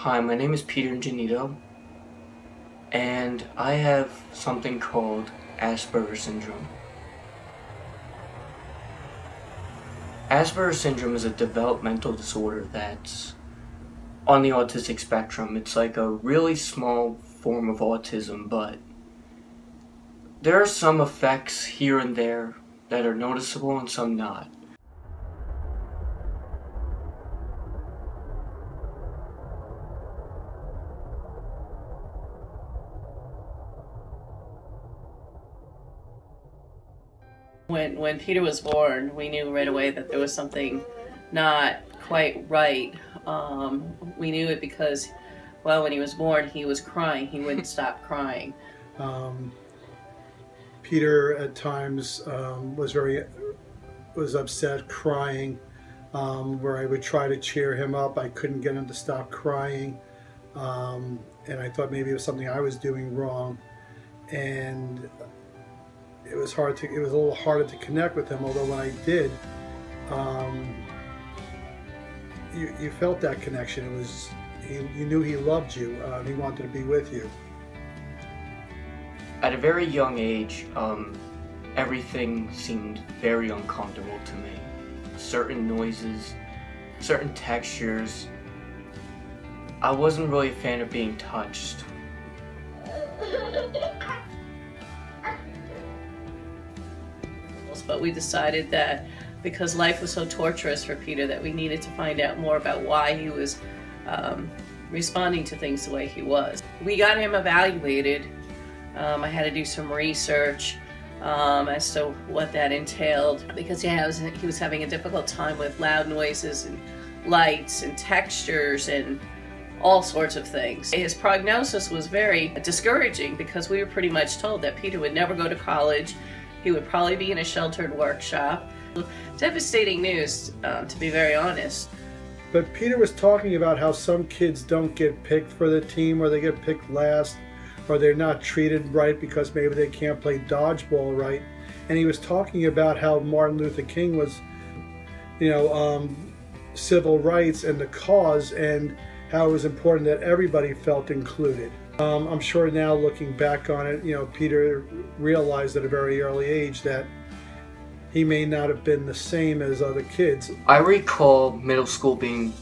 Hi, my name is Peter Janito, and I have something called Asperger's syndrome. Asperger's syndrome is a developmental disorder that's on the autistic spectrum. It's like a really small form of autism, but there are some effects here and there that are noticeable and some not. When Peter was born, we knew right away that there was something not quite right. We knew it because, well, when he was born, he was crying. He wouldn't stop crying. Peter at times was upset, crying, where I would try to cheer him up. I couldn't get him to stop crying, and I thought maybe it was something I was doing wrong, and it was a little harder to connect with him. Although when I did, you felt that connection. It was you knew he loved you. He wanted to be with you. At a very young age, everything seemed very uncomfortable to me. Certain noises, certain textures. I wasn't really a fan of being touched. But we decided that because life was so torturous for Peter that we needed to find out more about why he was responding to things the way he was. We got him evaluated. I had to do some research as to what that entailed because he was having a difficult time with loud noises and lights and textures and all sorts of things. His prognosis was very discouraging because we were pretty much told that Peter would never go to college. He would probably be in a sheltered workshop. Devastating news, to be very honest. But Peter was talking about how some kids don't get picked for the team, or they get picked last, or they're not treated right because maybe they can't play dodgeball right. And he was talking about how Martin Luther King was, civil rights and the cause, and how it was important that everybody felt included. I'm sure now, looking back on it, Peter realized at a very early age that he may not have been the same as other kids. I recall middle school being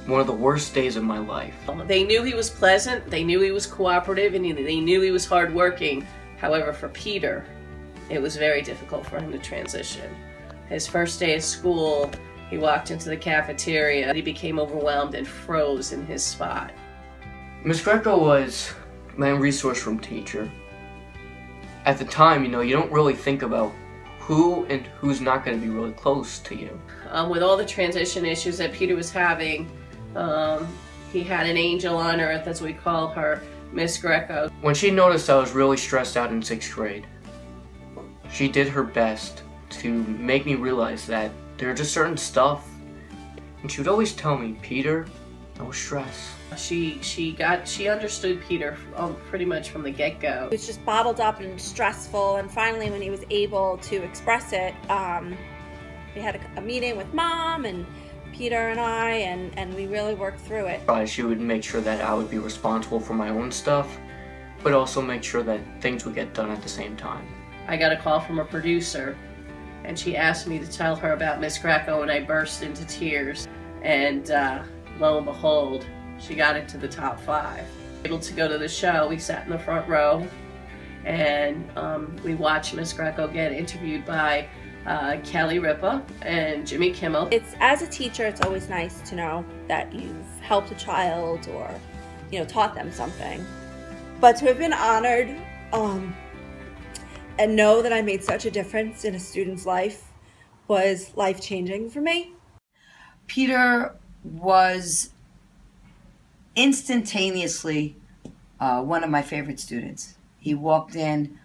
one of the worst days of my life. They knew he was pleasant, they knew he was cooperative, and they knew he was hardworking. However, for Peter, it was very difficult for him to transition. His first day at school, he walked into the cafeteria. He became overwhelmed and froze in his spot. Ms. Greco was my resource room teacher. At the time, you don't really think about who and who's not going to be really close to you. With all the transition issues that Peter was having, he had an angel on earth, as we call her, Miss Greco. When she noticed I was really stressed out in 6th grade, she did her best to make me realize that there are just certain stuff, and she would always tell me, Peter, no stress. She understood Peter pretty much from the get-go. It was just bottled up and stressful, and finally when he was able to express it, we had a meeting with Mom and Peter and I, and we really worked through it. She would make sure that I would be responsible for my own stuff, but also make sure that things would get done at the same time. I got a call from a producer, and she asked me to tell her about Miss Greco, and I burst into tears. And lo and behold, she got into the top 5. Able to go to the show, we sat in the front row, and we watched Miss Greco get interviewed by Kelly Ripa and Jimmy Kimmel. As a teacher, it's always nice to know that you've helped a child or, taught them something. But to have been honored and know that I made such a difference in a student's life was life-changing for me. Peter was instantaneously one of my favorite students. He walked in,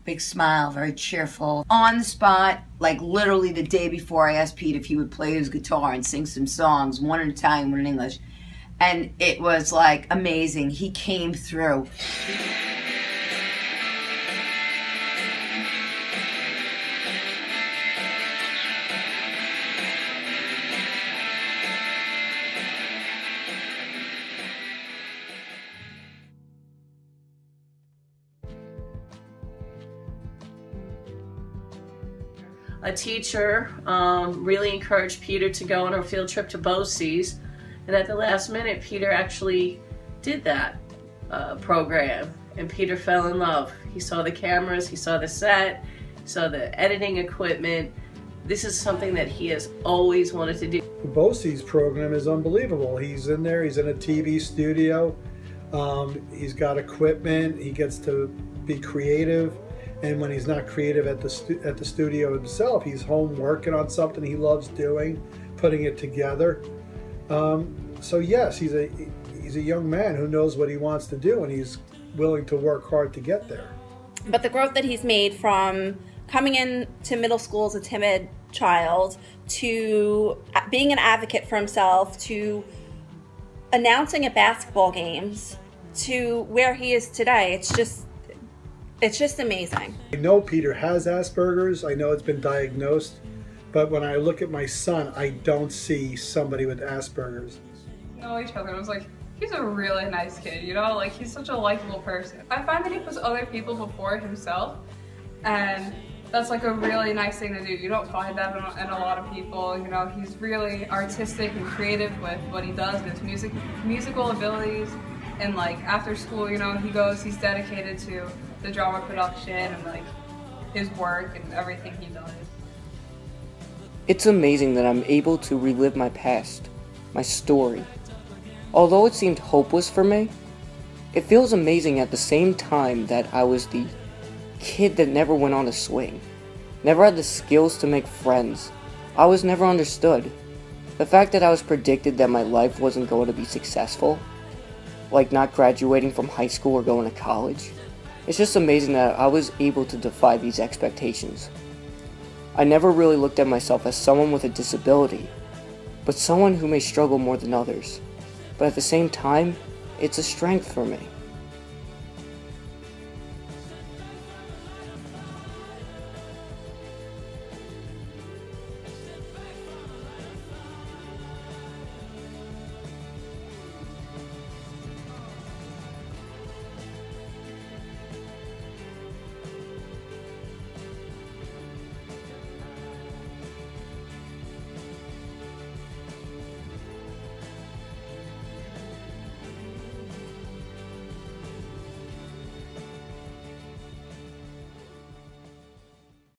big smile, very cheerful. On the spot, like literally the day before, I asked Pete if he would play his guitar and sing some songs, one in Italian, one in English. And it was like amazing. He came through. a teacher really encouraged Peter to go on a field trip to BOCES, and at the last minute Peter actually did that program, and Peter fell in love. He saw the cameras, he saw the set, he saw the editing equipment. This is something that he has always wanted to do. The BOCES program is unbelievable. He's in there, he's in a TV studio, he's got equipment, he gets to be creative. And when he's not creative at the studio himself, he's home working on something he loves doing, putting it together. So yes, he's a young man who knows what he wants to do, and he's willing to work hard to get there. But the growth that he's made from coming into middle school as a timid child to being an advocate for himself to announcing at basketball games to where he is today, it's just amazing. I know Peter has Asperger's. I know it's been diagnosed. But when I look at my son, I don't see somebody with Asperger's. Know each other. I was like, he's a really nice kid, you know? Like, he's such a likable person. I find that he puts other people before himself, and that's like a really nice thing to do. You don't find that in a lot of people. You know, he's really artistic and creative with what he does, his musical abilities. And like after school, you know, he's dedicated to the drama production and like his work and everything he does. It's amazing that I'm able to relive my past, my story. Although it seemed hopeless for me, it feels amazing at the same time that I was the kid that never went on a swing, never had the skills to make friends. I was never understood. The fact that I was predicted that my life wasn't going to be successful, like not graduating from high school or going to college. It's just amazing that I was able to defy these expectations. I never really looked at myself as someone with a disability, but someone who may struggle more than others. But at the same time, it's a strength for me.